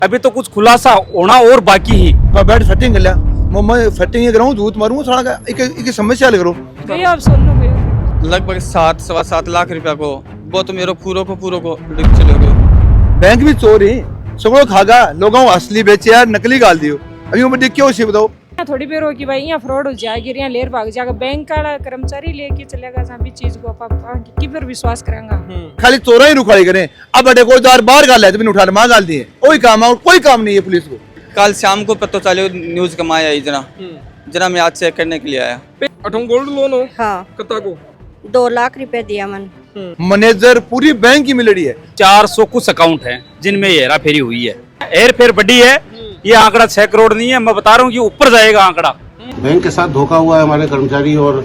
अभी तो कुछ खुलासा होना और बाकी ही। बैठ फटिंग कर लिया मैं फटिंग कराऊं झूठ मारूंगा सारा का एक समस्या लग रहा हूं गई आप सोनू गई लगभग 7-7.25 लाख रुपया को वो तो मेरे पूरो को चले गए। बैंक भी चोर है सगड़ो खागा लोगों असली बेचे यार नकली गाल दियो अभी मैं देख क्यों बताओ थोड़ी देर हो कि भाई यहाँ फ्रॉड हो जाएगी यहाँ लेर भाग जाएगा बैंक वाला कर्मचारी लेके चलेगा जहाँ भी चीज को आप की फिर विश्वास करेंगे। खाली चोरा ही रुखाड़ी करें अब बड़े कोई दार बाहर गाल है तो उठा मां गाल दिए कोई काम और कोई काम नहीं है पुलिस को। कल शाम को पता चलो न्यूज कमाया जना मैं आज चेक करने के लिए आया। अठों गोल्ड लोन हो हाँ कता को 2 लाख रुपए दिया मन। मैनेजर पूरी बैंक की मिल रही है 400 कुछ अकाउंट हैं जिनमें हेरा फेरी हुई है। हेर फेर बड़ी है, ये आंकड़ा 6 करोड़ नहीं है, मैं बता रहा हूँ कि ऊपर जाएगा आंकड़ा। बैंक के साथ धोखा हुआ है हमारे कर्मचारी और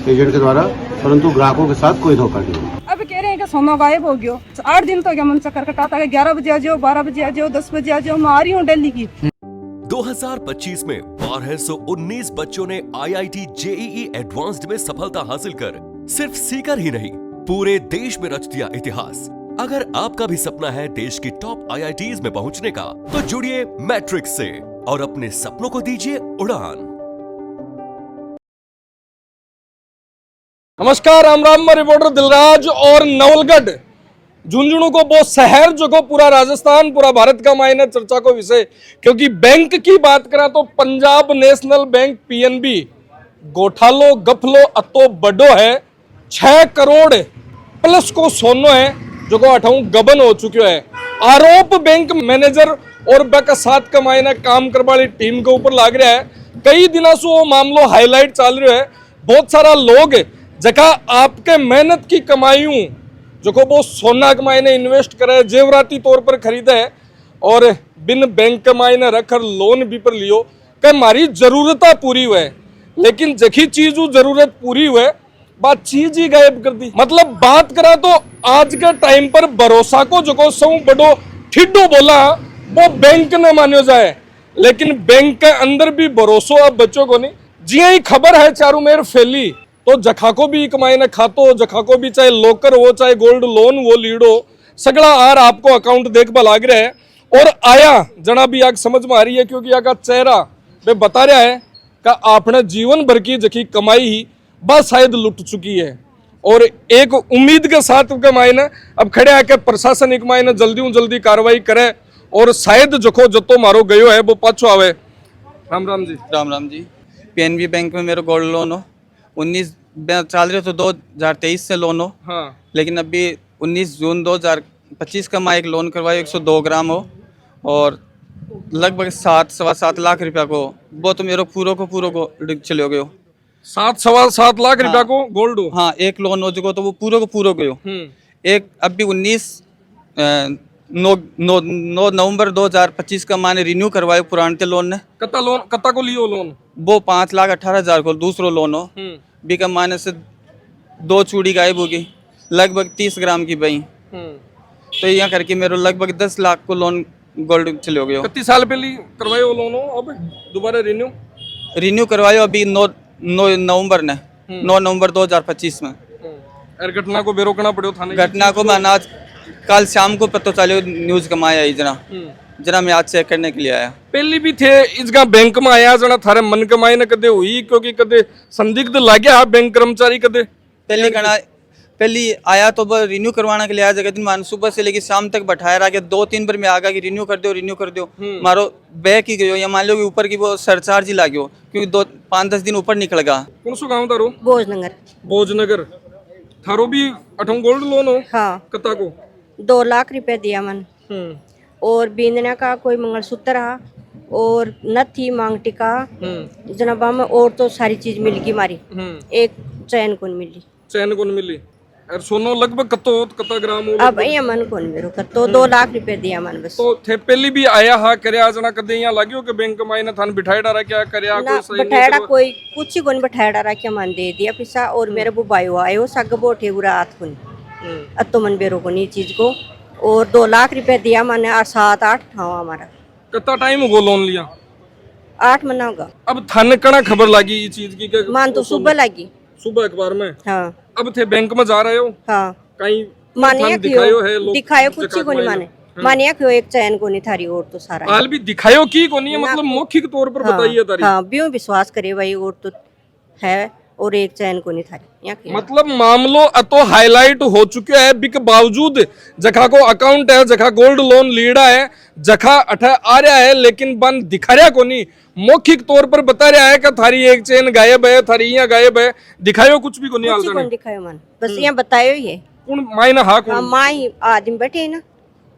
एजेंट के द्वारा, परंतु ग्राहकों के साथ कोई धोखा नहीं। अब कह रहे हैं कि सोना गायब हो गया 8 दिन तो क्या मन चक्कर कटाता है 11 बजे आ जाओ 12 बजे आ जाओ 10 बजे आ जाओ मैं आ रही हूँ दिल्ली की। 2025 में 1219 बच्चों ने IIT JEE एडवांस्ड में सफलता हासिल कर सिर्फ सीकर ही नहीं पूरे देश में रच दिया इतिहास। अगर आपका भी सपना है देश की टॉप IITs में पहुंचने का तो जुड़िए मैट्रिक्स से और अपने सपनों को दीजिए उड़ान। नमस्कार, राम राम। मैं रिपोर्टर दिलराज और नवलगढ़ झुंझुनू को वो शहर जो को पूरा राजस्थान पूरा भारत का मायने चर्चा को विषय, क्योंकि बैंक की बात करा तो पंजाब नेशनल बैंक PNB गोठालो गफलो अतो बड़ो है 6 करोड़ प्लस को सोनो है जो को अठाऊ गबन हो चुके है। आरोप बैंक मैनेजर और बक साथ का मायने काम करने वाली टीम के ऊपर लाग रहा है। कई दिनों से वो मामलो हाईलाइट चल रहा है। बहुत सारा लोग जगह आपके मेहनत की कमाई जो को वो सोना के मायने इन्वेस्ट करे जेवराती तौर पर खरीदे है और बिन बैंक के मायने रखकर लोन भी पर लियो कि हमारी जरूरत पूरी हुए, लेकिन जखी चीज जरूरत पूरी हुए बात चीज ही गायब कर दी। मतलब बात करा तो आज के टाइम पर भरोसा को जो को सौ बड़ो ठिड्डो बोला वो बैंक ने मान्यो जाए, लेकिन बैंक के अंदर भी भरोसो अब बच्चों को नहीं। जी ही खबर है चारू मेर फैली तो जखा को भी कमाई ने खातो जखा को भी चाहे लोकर हो चाहे गोल्ड लोन वो लीडो सगड़ा आर आपको अकाउंट देख पा लाग रहा है। और आया जना भी आग समझ में आ रही है क्योंकि आगा चेहरा वे बता रहा है कि आपने जीवन भर की जखी कमाई ही बस शायद लुट चुकी है। और एक उम्मीद के साथ के मायने अब खड़े आके प्रशासन एक मायने जल्दी कार्रवाई करे और शायद जखो जतो मारो गयो है वो पाछो आवे। राम राम जी। राम राम जी। PNB बैंक में मेरा गोल्ड लोन हो 19 चल रहे तो 2023 से लोन हो। हाँ। लेकिन अभी 19 जून 2025 का मैं एक लोन करवाया 102 ग्राम हो और लगभग 7-7.25 लाख रुपया को वो तो मेरे पूरो को चले गयो। 7-7 लाख रुपया को गोल्ड हो। हाँ, एक लोन हो चुका तो वो पूरो गयो। एक अभी 19 नवंबर 2025 का मैंने रिन्यू करवाया पुराने लोन ने। कत्ता को लियो लोन वो 5,18,000 को दूसरो लोन हो बी का माने से 2 चूड़ी गायब होगी लगभग 30 ग्राम की बई तो यहाँ करके मेरे लगभग 10 लाख को लोन गोल्ड चले गए। कितने साल पहले करवाए वो लोन हो अब दोबारा रिन्यू करवायो अभी 9 नवंबर ने 9 नवंबर 2025 में। घटना को बेरोकना पड़ो थाने घटना को मैं आज कल शाम को पता चलो न्यूज कमाया जना मैं आज चेक करने के लिए आया। पहले भी थे इसका बैंक में आया जना थारे मन कमाई ने कदे हुई क्योंकि कदे संदिग्ध लाग्या बैंक कर्मचारी कदे पहले आया तो वो रिन्यू करवाने के लिए आया। जगह दिन मान सुबह से लेकर शाम तक बैठाया रहा 2-3 बार में आ गया कि रिन्यू कर दो मारो बैक ही गयो या मान लो कि ऊपर की वो सरचार्ज ही लागो क्योंकि 2-5-10 दिन ऊपर निकल गया। कौन सो गाँव तारो? भोजनगर। थारो भी अठों गोल्ड लोन हो। हाँ। कत्ता को 2 लाख रुपए दिया मन और बींदना का कोई मंगलसूत्र रहा और नथी मांग टिका जनाबा में और तो सारी चीज मिल गई मारी एक चैन कौन मिली और सोनो लगभग कत्ता ग्राम हो अब ये मन कौन मेरो कत्तो 2 लाख रुपए दिया मन बस। तो थे पहले भी आया हा करया जना कदे यहाँ लाग्यो के बैंक में आईना थान बिठाए डारा क्या करया ना बिठाड़ा कोई कुछ ही कौन बिठाए डारा क्या मन दे दिया पिसा और मेरे वो बायो आयो सग बोठे उरा हाथ कौन अतो मन बेरो को नी चीज को और 2 लाख रुपए दिया मैंने 7-8 ठाव हमारा। कितना टाइम हो लोन लिया? 8 महीना होगा। अब थाने कना खबर लगी ये चीज की के मान तो सुबह लगी। सुबह अखबार में। हाँ। अब थे बैंक में जा रहे हो? हाँ। कहीं माने दिखायो है दिखायो कुछ ही को नहीं माने मानिया क्यों एक चैन को नहीं थारी और तो सारा हाल भी दिखायो की को नहीं है, मतलब मौखिक तौर पर बताइए तारी। हाँ ब्यों विश्वास करे भाई और तो है और एक चैन को नहीं थारी यहाँ की। मतलब मामलो अतो हाईलाइट हो चुका है बिक बावजूद जखा को अकाउंट है, जखा गोल्ड लोन लीड़ा है, जखा अठा आ रहा है, लेकिन बन दिखा रहा को नहीं, मौखिक तौर पर बता रहा है कि थारी एक चेन गायब है, थारी यहाँ गायब है, दिखायो कुछ भी को नहीं हाल कौन दिखायो मन, बस यहाँ बतायो ये कौन मायना हाँ कौन माई आदमी बैठे है ना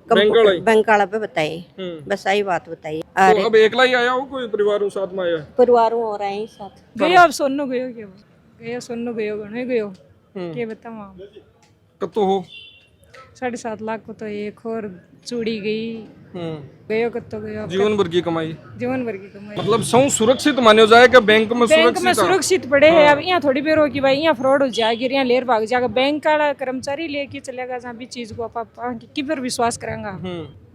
बैंक वाला पे बताइए, बस आई बात बताइए। तो अब एकला ही आया हो कोई परिवारों साथ में आया? परिवारों और आए साथ गयो अब सोनो गयो के गयो सोनो गयो गणे गयो के बतावा कतो हो 7.5 लाख को तो एक और चूड़ी गई गयो कतो गयो जीवन भर की कमाई, जीवन भर की कमाई। मतलब सौ सुरक्षित मानो जाए कि बैंक में सुरक्षित पड़े है। अब यहाँ थोड़ी बेर हो कि भाई यहाँ फ्रॉड हो जाएगी, यहाँ लेर भाग जाएगा, बैंक वाला कर्मचारी लेके चलेगा जहाँ भी चीज को आप कि फिर विश्वास करांगा।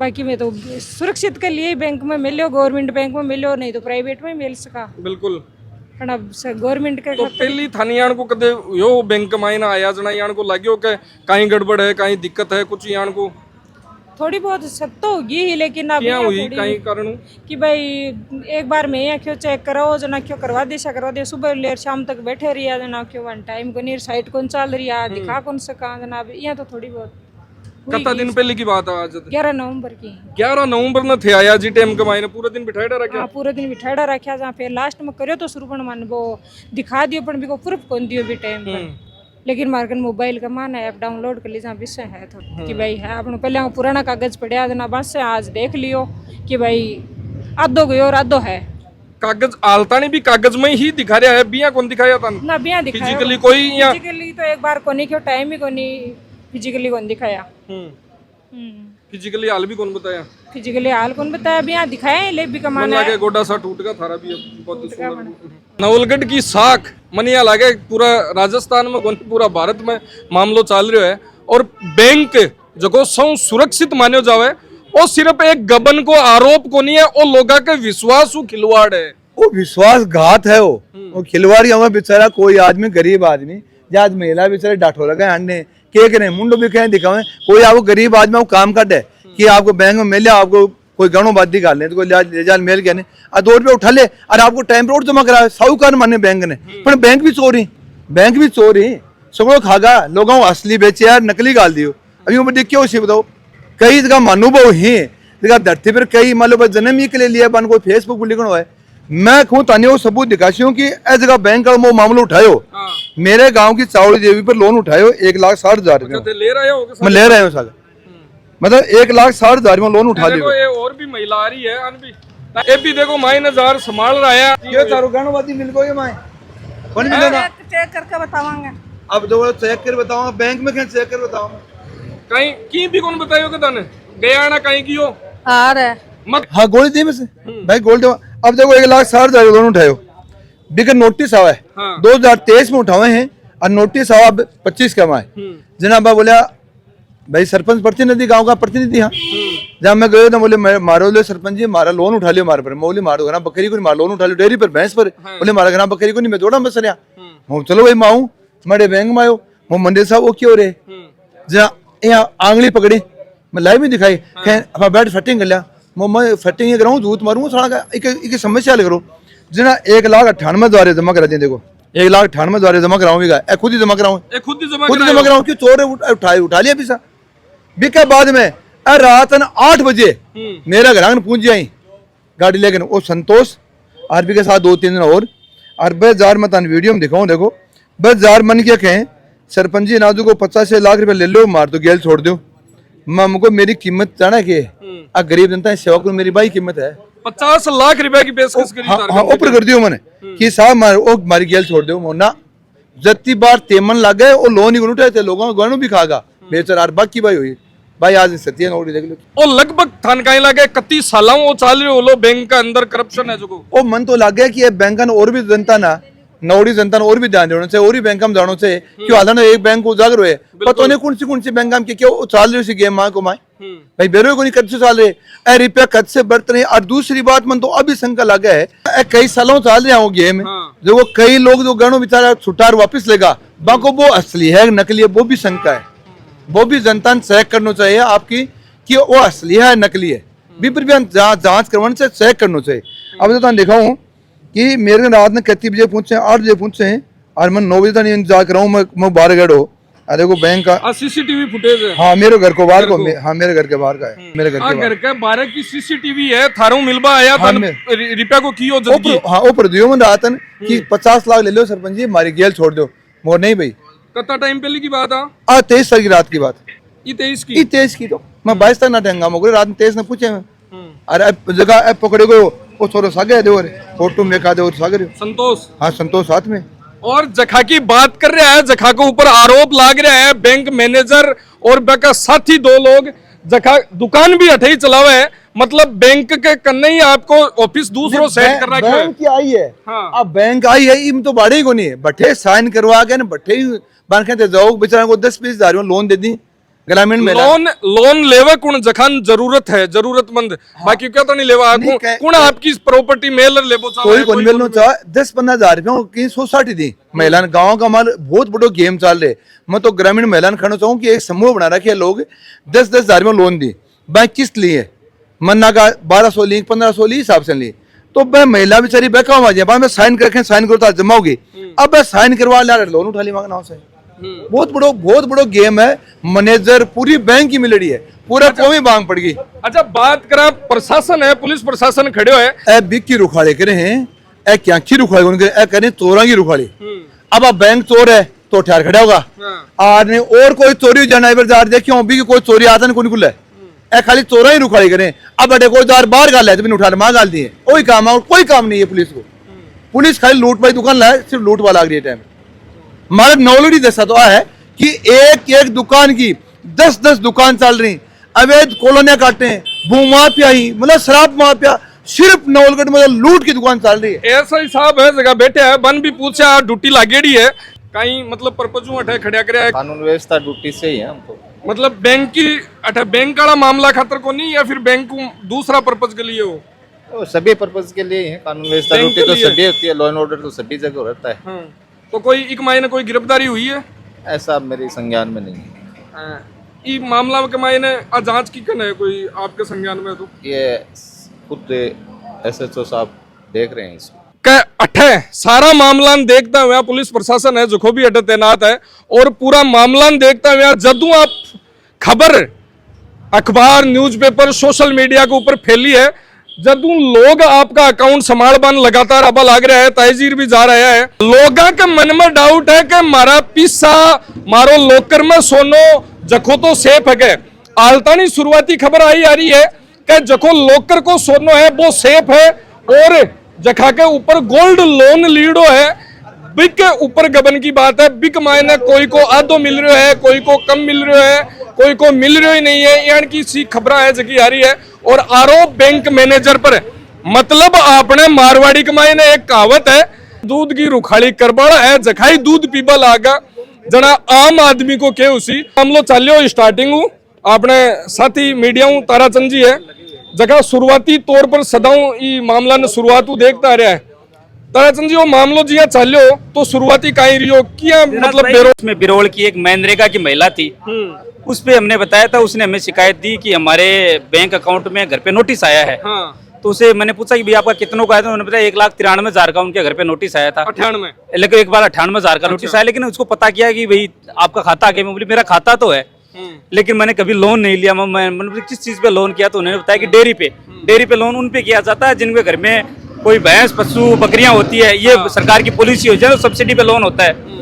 बाकी में तो सुरक्षित के लिए बैंक में मिलो, गवर्नमेंट बैंक में मिलो, नहीं तो प्राइवेट में मिल सका। बिल्कुल गवर्नमेंट के तो पहली थानी यान को कदे यो बैंक में ना आया जना यान को लाग्यो के कहीं गड़बड़ है, कहीं दिक्कत है, कुछ यान को थोड़ी बहुत सख्त तो होगी ही, लेकिन अब क्या हुई कहीं कारण कि भाई एक बार में यहाँ क्यों चेक कराओ जना क्यों करवा दे सुबह लेर शाम तक बैठे रही जना क्यों वन टाइम को नहीं साइट कौन चल रही है दिखा कौन सका जना यहाँ तो थोड़ी बहुत। कितना दिन पहले की बात है? आज 11 नवंबर की 11 नवंबर न थे आया जी टाइम कमाई ने पूरा दिन बिठाड़ा रखा। पूरा दिन बिठाड़ा रखा जहाँ फिर लास्ट में करो तो शुरू मन वो दिखा दियो पर भी को प्रूफ कौन दियो भी टाइम पर, लेकिन मार्केट मोबाइल का मान ऐप डाउनलोड कर ली जहाँ विषय है थोड़ा कि भाई है अपने पहले पुराना कागज पड़ा जना बस आज देख लियो कि भाई आधो गयो और आधो है कागज आलतानी भी कागज में ही दिखा रहा है, बिया कौन दिखाया था ना बिया दिखाया फिजिकली कोई या फिजिकली तो एक बार कोनी क्यों टाइम ही कोनी फिजिकली कौन दिखाया फिजिकली हाल भी कौन बताया, फिजिकली हाल कौन बताया बिया दिखाया ले भी कमाना है गोडा सा टूट का थारा भी बहुत सुंदर नवलगढ़ की साख मनिया लागे पूरा राजस्थान में पूरा भारत में मामलो चल रहा है और बैंक जो सौ सुरक्षित मानो जावे वो सिर्फ एक गबन को आरोप को नहीं है, वो लोगों के विश्वास खिलवाड़ है, वो विश्वासघात है वो खिलवाड़ी हमें बेचारा कोई आदमी गरीब आदमी जहाँ महिला बेचारे डाठो लगा अन्य के करे मुंडो भी कहें दिखावे कोई आपको गरीब आदमी काम कर दे कि आपको बैंक में मिले आपको कोई गणों बात निकाल ले तो कोई ले जाल मेल गया 2 रुपये उठा ले और आपको टाइम पर जमा करा साहूकार माने बैंक ने पर बैंक भी चोरी सगड़ो खागा लोगों असली बेचे यार नकली गाल दियो। अभी मैं देख के उसे बताओ कई जगह मानुभव ही जगह धरती पर कई मान लो जन्म ही के लिए लिया बन कोई फेसबुक पर लिखना है मैं कहूँ तानी वो सबूत दिखाशी हूँ कि ऐसी जगह बैंक का वो मामला उठायो मेरे गांव की चावड़ी देवी पर लोन उठायो 1,60,000 रुपये ले रहे हो मैं ले रहा हूँ साल मतलब 1,60,000 में लोन उठा लिया। और भी महिला आ रही है ये भी देखो माई नजार संभाल रहा है ये चारों गणवादी मिल गए माए कौन मिलेगा चेक करके बतावांगे अब दो चेक कर बताऊंगा बैंक में क्या चेक कर बताऊंगा कहीं की भी कौन बतायो कि तने गया ना कहीं कियो आ रहा मत हाँ गोल्ड दी में से भाई गोल्ड अब देखो 1,60,000 लोन उठायो बिकर नोटिस आवा है 2023 में उठावे हैं और नोटिस आवा 25 का माए जनाब बोला भाई सरपंच प्रतिनिधि गांव का प्रतिनिधि हाँ जब मैं गयो तो बोले मारो ले सरपंच जी मारा लोन उठा लियो मारे पर मैं बोले मारो घना बकरी को नहीं मार लोन उठा लियो डेयरी पर भैंस पर बोले मारा घना बकरी को नहीं मैं जोड़ा बस रहा हूँ चलो भाई माऊ मरे बैंक में आयो वो मंदिर साहब वो क्यों रे जहाँ यहाँ आंगली पकड़ी मैं लाइव में दिखाई अपना बैठ फटिंग कर लिया मैं फटिंग कराऊँ झूठ मारूंगा थोड़ा एक समस्या करो जना 1,98,000 जमा करा दिए देखो 1,98,000 जमा कराऊंगा खुद ही जमा कराऊँ खुद ही जमा कराऊँ क्यों चोर उठा लिया पैसा बिका बाद में रात 8 बजे मेरा घर पूछ आई गाड़ी लेकर वो संतोष आरबी के साथ 2-3 दिन और 10,000 मैं वीडियो में दिखाऊँ देखो 10,000 मन क्या कहें सरपंच जी नाजू को 50 लाख रुपए ले लो मार दो गेल छोड़ दो हमको मेरी कीमत जाना कि गरीब जनता सेवा को मेरी भाई कीमत है 50 लाख रुपए की पेशकश करी हाँ ऊपर कर दियो मैंने कि साहब मारी गेल छोड़ दो मोना जत्ती बार तेमन लग गए वो लोन ही उठे थे लोगों को गणों भी खागा बेचारा बाकी भाई हुई भाई आज सत्य नौकरी देख लो वो लगभग थान कहीं लगे 31 साल वो चाल रहे हो लो बैंक का अंदर करप्शन है जो वो मन तो लग गया कि ये बैंक और भी जनता ना नौड़ी जनता और भी ध्यान देना चाहिए और भी बैंक में जाना चाहिए क्यों आधा एक बैंक को उजागर हुए पता नहीं कौन सी बैंक में क्यों चाल रही गेम माँ को माए भाई बेरो को नहीं कद से चाल रहे रुपया कद से बढ़ते रहे। और दूसरी बात मन तो अभी शंका लगा है कई सालों चाल रहे हो गेम जो वो कई लोग जो गणों बेचारा छुट्टार वापिस लेगा बाको वो असली है नकली है वो भी शंका है वो भी जनता ने चेक करना चाहिए आपकी कि वो असली है नकली है, भी फिर भी हम जांच करवाने से चेक करना चाहिए। अब तो देखा हूँ कि मेरे रात में 31 बजे पहुंचे, 8 बजे पहुंचे हैं और मैं 9 बजे तक इंतजार कर रहा हूँ। मैं बाहर गया हो, देखो बैंक का सीसीटीवी फुटेज है। हाँ मेरे घर को बाहर को, हाँ मेरे घर के बाहर का है, मेरे घर घर के बाहर की सीसीटीवी है। थारो मिलबा आया था रिपया को की हो जल्दी। हाँ ऊपर दियो मैं रात कि 50 लाख ले लो सरपंच जी, हमारी गेल छोड़ दो। मोर नहीं भाई, कितना टाइम पहले की बात है? 23 तारीख की रात की बात, ये 23 की। ये 23 की तो मैं 22 तक ना टेंगा मोगरे, रात में 23 ने पूछे मैं, अरे जगह पकड़े गए वो छोरो सागे दे फोटो में खा दे सागे संतोष। हाँ संतोष साथ में। और जखा की बात कर रहा है, जखा के ऊपर आरोप लाग रहा है बैंक मैनेजर और बेका साथी 2 लोग, जखा दुकान भी हटे ही चलावे है, मतलब बैंक के कन्ने ही आपको ऑफिस दूसरों सेट कर रखा है। बैंक की आई है। हाँ। अब बैंक आई है, इम तो बाड़े को नहीं है, बट्ठे साइन करवा के ना बट्ठे ही बांध के जाओ बेचारा को 10-20 हजार लोन दे दी ग्रामीण में। लोन लेवे कौन जखान जरूरत है, जरूरतमंद। बाकी क्या तो नहीं लेवा कौन आपकी प्रॉपर्टी मेल लेबो कोई कौन मेलनो चाहे 10-15 हजार रुपया की सोसाइटी दी महिला गाँव का हमारे बहुत बड़ो गेम चल रहे। मैं तो ग्रामीण महिला खाना चाहूँ कि एक समूह बना रखे लोग 10-10 हजार में लोन दी, बैंक किस्त ली है, मन्ना का 1200 ली 1500 ली हिसाब से ली, तो वह महिला बेचारी बैका हुआ जाए मैं साइन करके साइन करो जमा होगी, अब वह साइन करवा ला लोन उठा ली मांगना से। बहुत बड़ो गेम है, मैनेजर पूरी बैंक की मिल रही है, पूरा कौमी मांग पड़ गई। अच्छा बात करा प्रशासन है, पुलिस प्रशासन खड़े है, ए बिक की रुखाड़े करे हैं, ए क्या की रुखाड़े उनके ए करें चोरा की रुखाड़ी। अब बैंक चोर है तो ठहर खड़ा होगा, आदमी और कोई चोरी जाना बाजार देखियो भी कोई चोरी आता नहीं कौन खुला है, खाली चोरा ही रुखाड़ी करें। अब बड़े कोई दार बाहर गाल है तो उठा मां गाल दिए, कोई काम है, कोई काम नहीं है पुलिस को। पुलिस खाली लूट पाई दुकान लाए, सिर्फ लूट वाला आ टाइम। हमारे नौलड़ी दशा तो है कि एक दुकान की 10-10 दुकान चल रही, अवैध कॉलोनियां काटते हैं, भू माफिया ही मतलब शराब माफिया, सिर्फ नौलगढ़ में लूट की दुकान चल रही है। ऐसा ही साहब है जगह बैठे है, बन भी पूछा ड्यूटी लागेड़ी है कहीं, मतलब पर्पजू अठे खड़ा करे है, कानून व्यवस्था ड्यूटी से ही है हमको, मतलब बैंक की अठे बैंक का मामला खातर को नहीं, या फिर बैंक को दूसरा पर्पज के लिए हो? तो सभी पर्पज के लिए है कानून व्यवस्था ड्यूटी तो सभी होती है, लॉ एंड ऑर्डर तो सभी जगह रहता है। तो कोई एक मायने कोई गिरफ्तारी हुई है? ऐसा मेरे संज्ञान में नहीं है। ये मामला के मायने जांच की कन है कोई आपके संज्ञान में? तो ये खुद SHO साहब देख रहे हैं इसको। अठे सारा मामला देखता हुआ पुलिस प्रशासन है जो भी अठे तैनात है, और पूरा मामला देखता हुआ जदू आप खबर अखबार न्यूज़पेपर सोशल मीडिया के ऊपर फैली है, जदू लोग आपका अकाउंट संभाल बन लगातार अब लाग रहा है, ताजीर भी जा रहा है, लोगों के मन में डाउट है कि मारा पिस्सा मारो लोकर में सोनो जखो तो सेफ है। आलतानी शुरुआती खबर आई आ रही है कि जखो लोकर को सोनो है वो सेफ है, और जखा के ऊपर गोल्ड लोन लीडो है। बिक के ऊपर गबन की बात है, बिक मायने कोई को आधो मिल रहा है, कोई को कम मिल रहा है, कोई को मिल रहा ही नहीं है, यानी की सी खबर है जगी आ रही है। और आरोप बैंक मैनेजर पर, मतलब आपने मारवाड़ी के मायने एक कहावत है, दूध की रुखाड़ी करबड़ है जखाई दूध पीबा लागा, जना आम आदमी को के उसी हम लोग चालियो स्टार्टिंग हूँ आपने साथी मीडिया हूँ ताराचंद जी है, जगह शुरुआती तौर पर सदाऊ ई मामला ने शुरुआत देखता रहा है। ताराचंद जी वो मामलो जिया चालियो तो शुरुआती कहीं रियो किया, मतलब में बिरोल की एक मनरेगा की महिला थी, उस पे हमने बताया था, उसने हमें शिकायत दी कि हमारे बैंक अकाउंट में घर पे नोटिस आया है। तो उसे मैंने पूछा कि भाई आपका कितनों का आया था, उन्होंने बताया 1,93,000 का उनके घर पे नोटिस आया था। 98 लेकिन एक बार 98,000 का नोटिस आया, लेकिन उसको पता किया कि भाई आपका खाता आगे, मैं बोली मेरा खाता तो है लेकिन मैंने कभी लोन नहीं लिया। मैंने किस चीज पे लोन किया, तो उन्होंने बताया कि डेयरी पे लोन उन पे किया जाता है जिनके घर में कोई भैंस पशु बकरियां होती है, ये सरकार की पॉलिसी हो जाए तो सब्सिडी पे लोन होता है।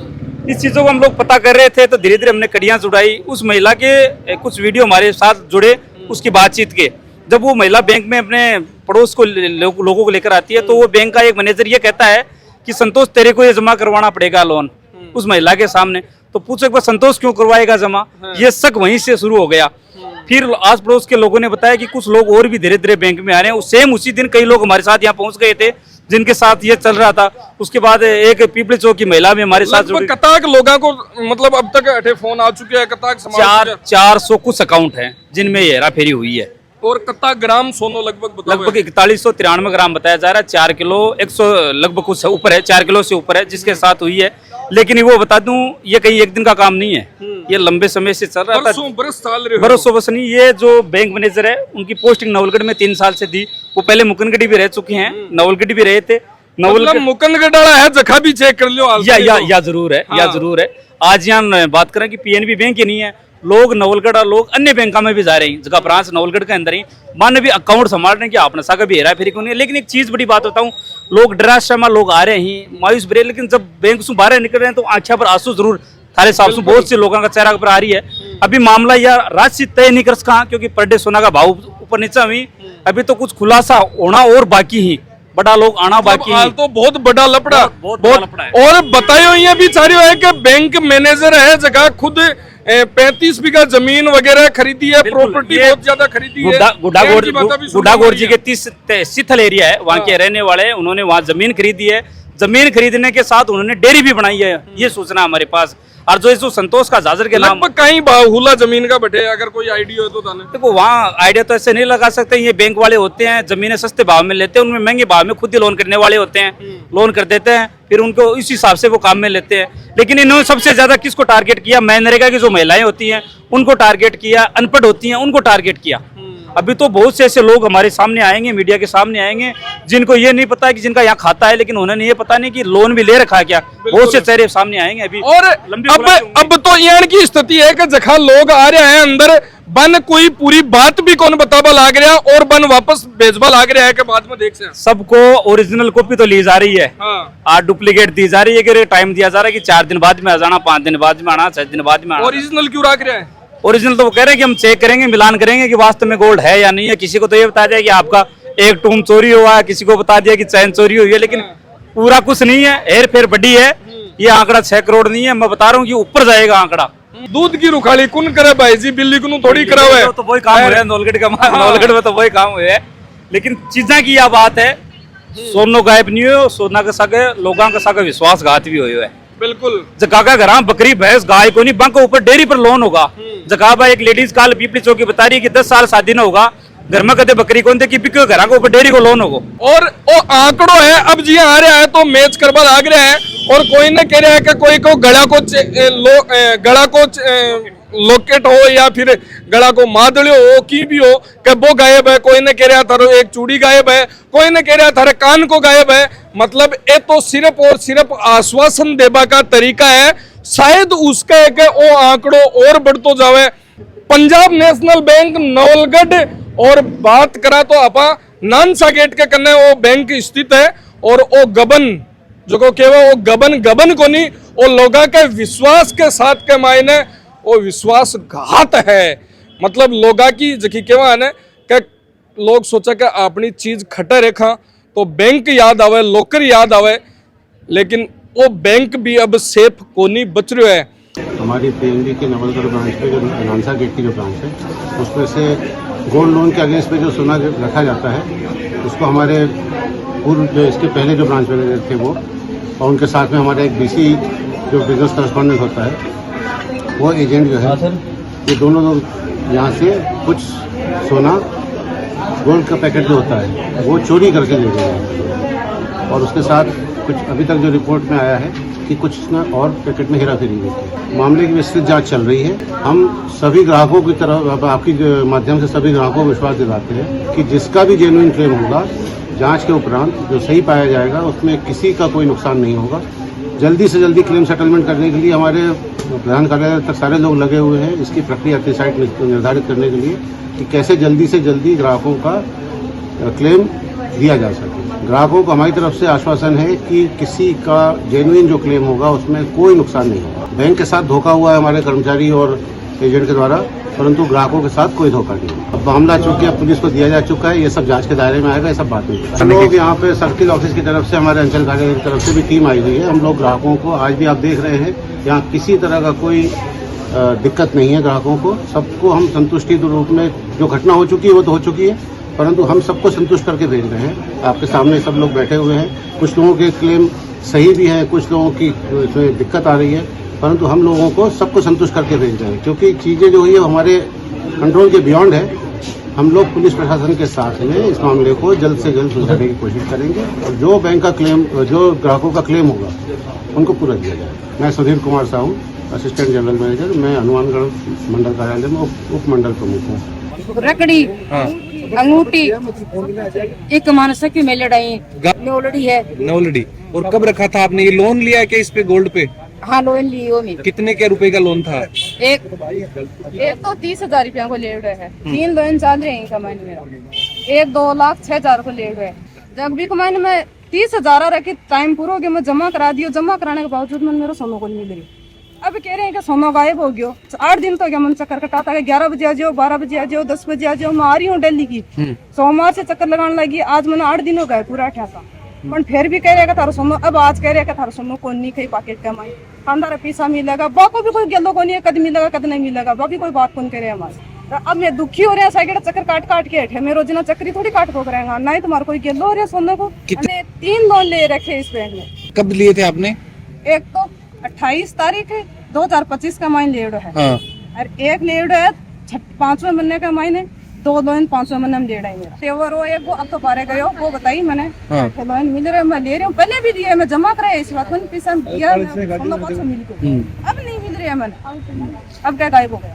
इस चीजों को हम लोग पता कर रहे थे, तो धीरे धीरे हमने कड़ियां जुड़ाई, उस महिला के कुछ वीडियो हमारे साथ जुड़े उसकी बातचीत के। जब वो महिला बैंक में अपने पड़ोस को लोगों को लेकर आती है, तो वो बैंक का एक मैनेजर ये कहता है कि संतोष तेरे को ये जमा करवाना पड़ेगा लोन, उस महिला के सामने। तो पूछो एक बार संतोष क्यों करवाएगा जमा, ये शक वहीं से शुरू हो गया। फिर आस पड़ोस के लोगों ने बताया कि कुछ लोग और भी धीरे धीरे बैंक में आ रहे हैं। सेम उसी दिन कई लोग हमारे साथ यहाँ पहुंच गए थे जिनके साथ ये चल रहा था। उसके बाद एक पीपली चौक की महिला भी हमारे साथ जुड़ी। कताक लोगों को मतलब अब तक अठे फोन आ चुके हैं, कताक 400 कुछ अकाउंट हैं जिनमें ये हेरा फेरी हुई है। और कितना ग्राम सोनो लगभग बताओ? लगभग 4193 ग्राम बताया जा रहा है। 4 किलो 100 लगभग कुछ ऊपर है, 4 किलो से ऊपर है जिसके साथ हुई है। लेकिन वो बता दूं, ये कहीं एक दिन का काम नहीं है, ये लंबे समय से चल रहा था, बरसों बरस नहीं। ये जो बैंक मैनेजर है उनकी पोस्टिंग नवलगढ़ में 3 साल से दी। वो पहले मुकनगढ़ी भी रह चुके हैं, नवलगढ़ भी रहे थे। मतलब मुकनगढ़ है जगह भी चेक कर लियो या जरूर है, या जरूर है। आज यहाँ बात करें कि पीएनबी बैंक ही नहीं है, लोग नवलगढ़ और लोग अन्य बैंकों में भी जा रहे हैं, जगह ब्रांच नवलगढ़ के अंदर ही मान भी अकाउंट संभाल रहे हैं कि आपने साका भी हेरा फेरी क्यों नहीं है। लेकिन एक चीज बड़ी बात बताऊं, लोग डराशमा लोग आ रहे हैं, मायूस बरे, लेकिन जब बैंक से बाहर निकल रहे हैं तो आंखों पर आंसू जरूर थारे साहब से बहुत से लोगों का चेहरा पर आ रही है। अभी मामला यार राशि तय नहीं कर सका क्योंकि पर डे सोना का भाव ऊपर नीचे हुई, अभी तो कुछ खुलासा होना और बाकी ही, बड़ा लोग आना बाकी है। तो बहुत बड़ा लपड़ा, बहुत बड़ा लपड़ा है। और बताइयो ये भी चाह रही है कि बैंक मैनेजर है जगह खुद 35 बीघा जमीन वगैरह खरीदी है, प्रॉपर्टी बहुत ज्यादा खरीदी है। गुड्डागोड़ जी के 30 शीतल एरिया है, वहाँ के रहने वाले, उन्होंने वहाँ जमीन खरीदी है। जमीन खरीदने के साथ उन्होंने डेयरी भी बनाई है, ये सूचना हमारे पास। और जो संतोष का जाजर के नाम कहीं बाहुला जमीन का बटे, अगर कोई आइडिया हो तो देखो, वहाँ आइडिया तो ऐसे नहीं लगा सकते। ये बैंक वाले होते हैं, जमीनें सस्ते भाव में लेते हैं, उनमें महंगे भाव में खुद ही लोन करने वाले होते हैं, लोन कर देते हैं, फिर उनको इस हिसाब से वो काम में लेते हैं। लेकिन इन्होंने सबसे ज्यादा किसको टारगेट किया? मनरेगा की जो महिलाएं होती हैं उनको टारगेट किया, अनपढ़ होती हैं उनको टारगेट किया। अभी तो बहुत से ऐसे लोग हमारे सामने आएंगे, मीडिया के सामने आएंगे, जिनको ये नहीं पता है कि जिनका यहाँ खाता है, लेकिन उन्होंने ये पता नहीं कि लोन भी ले रखा है क्या। बहुत से चेहरे सामने आएंगे अभी। और अब तो यहाँ की स्थिति है कि जहाँ लोग आ रहे हैं अंदर, बन कोई पूरी बात भी कौन बताबा लाग रहा और बन वापस भेजबा लाग रहा है के बाद में देख से सबको ओरिजिनल कॉपी तो ली जा रही है, आज डुप्लीकेट दी जा रही है कि टाइम दिया जा रहा है कि 4 दिन बाद में आ जाना, 5 दिन बाद में आना, 6 दिन बाद में आना। ओरिजिनल क्यों रख रहा है? ओरिजिनल तो वो कह रहे हैं कि हम चेक करेंगे, मिलान करेंगे कि वास्तव में गोल्ड है या नहीं है। किसी को तो ये बता दिया कि आपका एक टूम चोरी हुआ है, किसी को बता दिया कि चैन चोरी हुई है, लेकिन पूरा कुछ नहीं है, हेर फेर बड़ी है। ये आंकड़ा 6 करोड़ नहीं है, मैं बता रहा हूँ कि ऊपर जाएगा आंकड़ा। दूध की रुखाली कौन करे भाई जी, बिल्ली को थोड़ी करा हुआ है, तो वही काम हुआ है नवलगढ़ का, नवलगढ़ में तो वही काम हुआ है। लेकिन चीजा की यह बात है, सोनो गायब नहीं हुए, सोना के सागे लोगों का सागे विश्वासघात भी हुए है। बिल्कुल जगह का घर बकरी भैंस गाय को नहीं, बैंक ऊपर डेयरी पर लोन होगा। जगह एक लेडीज काल पीपली चौकी बता रही है कि 10 साल शादी न होगा, घर में कदे बकरी कौन थे कि घर को ऊपर डेयरी को लोन होगा। और वो आंकड़ो है, अब जी आ रहा है तो मैच करवा लाग रहा है। और कोई ने कह रहा है कि कोई को गला को लॉकेट हो या फिर गला को मादड़ियो हो, की भी हो कि वो गायब है। कोई ने कह रहा थारो एक चूड़ी गायब है, कोई ने कह रहा थारे कान को गायब है। मतलब ये तो सिर्फ और सिर्फ आश्वासन देवा का तरीका है, शायद उसका है कि वो आंकड़ो और बढ़तो जावे। पंजाब नेशनल बैंक नवलगढ़ और बात करा तो आपा नानसा गेट के कन्ने वो बैंक स्थित है। और वो गबन जो को केवा वो गबन को नहीं, वो लोगों के विश्वास के साथ के मायने वो विश्वासघात है। मतलब लोगों की जखी केवा है कि लोग सोचा कि अपनी चीज खटा रेखा तो बैंक याद आवे, लॉकर याद आवे, लेकिन वो बैंक भी अब सेफ कोनी बच रहा है। हमारी पीएनबी के नवलगढ़ ब्रांच पे जो नानसा गेट की जो ब्रांच है, उसमें से गोल्ड लोन के अगेंस्ट पे जो सोना रखा जाता है, उसको हमारे पूर्व जो इसके पहले जो ब्रांच मैनेजर थे वो, और उनके साथ में हमारा एक बीसी जो बिजनेस करेस्पॉन्डेंट होता है, वो एजेंट जो है, ये दोनों लोग यहाँ से कुछ सोना गोल्ड का पैकेट जो होता है वो चोरी करके ले गए हैं। और उसके साथ कुछ अभी तक जो रिपोर्ट में आया है कि कुछ ना और पैकेट में हेरा फेरी हुई थी। मामले की विस्तृत जांच चल रही है। हम सभी ग्राहकों की तरफ आपकी माध्यम से सभी ग्राहकों को विश्वास दिलाते हैं कि जिसका भी जेन्युइन क्लेम होगा, जांच के उपरांत जो सही पाया जाएगा उसमें किसी का कोई नुकसान नहीं होगा। जल्दी से जल्दी क्लेम सेटलमेंट करने के लिए हमारे प्रधान कार्यालय तक सारे लोग लगे हुए हैं, इसकी प्रक्रिया की साइट निर्धारित करने के लिए कि कैसे जल्दी से जल्दी ग्राहकों का क्लेम दिया जा सके। ग्राहकों को हमारी तरफ से आश्वासन है कि किसी का जेन्युइन जो क्लेम होगा उसमें कोई नुकसान नहीं होगा। बैंक के साथ धोखा हुआ है हमारे कर्मचारी और एजेंट के द्वारा, परंतु ग्राहकों के साथ कोई धोखा नहीं। अब मामला चूंकि अब पुलिस को दिया जा चुका है, ये सब जांच के दायरे में आएगा, ये सब बात नहीं। हम लोग यहाँ पे सर्किल ऑफिस की तरफ से, हमारे अंचल कार्यालय की तरफ से भी टीम आई हुई है। हम लोग ग्राहकों को, आज भी आप देख रहे हैं, यहाँ किसी तरह का कोई दिक्कत नहीं है ग्राहकों को। सबको हम संतुष्टि के रूप में, जो घटना हो चुकी है वो तो हो चुकी है, परंतु हम सबको संतुष्ट करके भेज रहे हैं। आपके सामने सब लोग बैठे हुए हैं। कुछ लोगों के क्लेम सही भी है, कुछ लोगों की दिक्कत आ रही है, परंतु हम लोगों को सबको संतुष्ट करके भेज रहे हैं, क्योंकि चीज़ें जो हुई है हमारे कंट्रोल के बियॉन्ड है। हम लोग पुलिस प्रशासन के साथ में इस मामले को जल्द से जल्द सुलझाने की कोशिश करेंगे और जो बैंक का क्लेम, जो ग्राहकों का क्लेम होगा उनको पूरा दिया जाएगा। मैं Sudhir Kumar Sahu, assistant general manager, मैं हनुमानगढ़ मंडल कार्यालय में उप मंडल प्रमुख हूँ। रकड़ी, अंगूठी, एक मानसिक की मेल लड़ाई नौलड़ी है। नौलड़ी। और कब रखा था आपने ये? लोन लिया है क्या इस पे, गोल्ड पे? हाँ, लोन लियो में। कितने के रुपए का लोन था? एक तो 30,000 रुपया को ले रहे हैं। 3 लोन चल रहे हैं कमाने मेरा। एक 2,06,000 को ले रहे हैं। जब भी कमाने में 30,000 रखे, टाइम पूरा हो गया, मैं जमा करा दियो। जमा कराने के बावजूद मैंने मेरा सोना को नहीं मिल रही। अब कह रहे हैं कि सोना गायब हो गया। 8 दिन तो क्या मन चक्कर कटाता है, 11 बजे आ जाओ, 12 बजे आ जाओ, 10 बजे आ जाओ। मैं आ रही हूँ दिल्ली की, सोमवार से चक्कर लगाने लगी। आज मैंने 8 दिन हो गए पूरा ठहसा, पर फिर भी कह रहे थारो सोनो। अब आज कह रहे थारो सोनो को नहीं कहीं पाकेट कमाई, खानदार पैसा मिलेगा, बाको भी कोई गलो को नहीं है, कद मिलेगा कद नहीं मिलेगा, बाकी कोई बात कौन करे हमारे। अब मैं दुखी हो रहे हैं, साइकिल चक्कर काट काट के हटे। मैं रोजाना चक्करी थोड़ी काट को करेंगे, नहीं तुम्हारा कोई गलो हो रहा है सोने को। मैंने 3 लोन ले रखे इस बैंक में। कब लिए थे आपने? एक तो 28 तारीख है 2025 का माइन लेड़ो है। हाँ। और एक लेड़ो है 5वें महीने का माइन है। 2 लोन 5वें महीने में लेड़ा है मेरा। तेवर वो एक वो अब तो पारे गए वो बताई मैंने। हाँ। लोन मिल रहे, मैं ले रही हूँ। पहले भी दिए, मैं जमा कराया इस बात को नहीं, पैसा दिया अब नहीं मिल रही है मैंने। अब क्या गायब हो गया।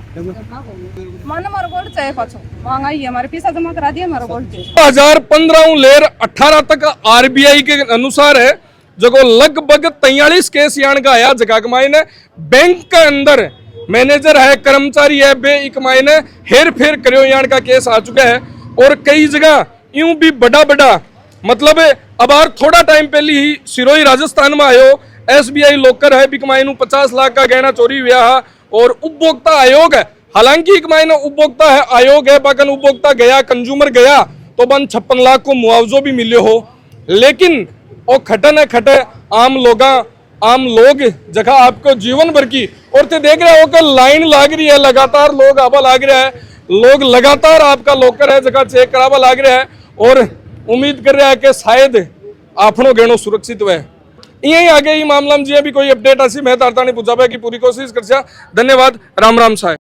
मानो हमारा गोल्ड चाहिए, पाछो महंगाई है, हमारे पैसा जमा करा दिया, हमारा गोल्ड चाहिए। 2015 लेर 18 तक आरबीआई के अनुसार है जो लगभग 43 केस यान का आया जगह कमाई ने। बैंक के अंदर मैनेजर है, कर्मचारी है, बे इकमाई ने हेर फेर करो यान का केस आ चुका है। और कई जगह यूं भी बड़ा बड़ा मतलब अब यार थोड़ा टाइम पहले ही सिरोही राजस्थान में आयो SBI लॉकर है, बिकमाई 50 लाख का गहना चोरी हुआ है। और उपभोक्ता आयोग है, हालांकि इकमाई उपभोक्ता है आयोग है, बाकन उपभोक्ता गया, कंज्यूमर गया तो बन 56 लाख को मुआवजो भी मिले हो। लेकिन वो खटन है खटे आम लोग जगह आपको जीवन भर की। और ते देख रहे हो कि लाइन लाग रही है, लगातार लोग आवा लाग रहा है, लोग लगातार आपका लॉकर है जगह चेक करावा लाग रहा है। और उम्मीद कर रहा है कि शायद आपनो गहनो सुरक्षित हुए। यही आगे ही मामला में जी अभी कोई अपडेट ऐसी मैं तारता नहीं पूछा की पूरी कोशिश कर। धन्यवाद, राम राम साहब।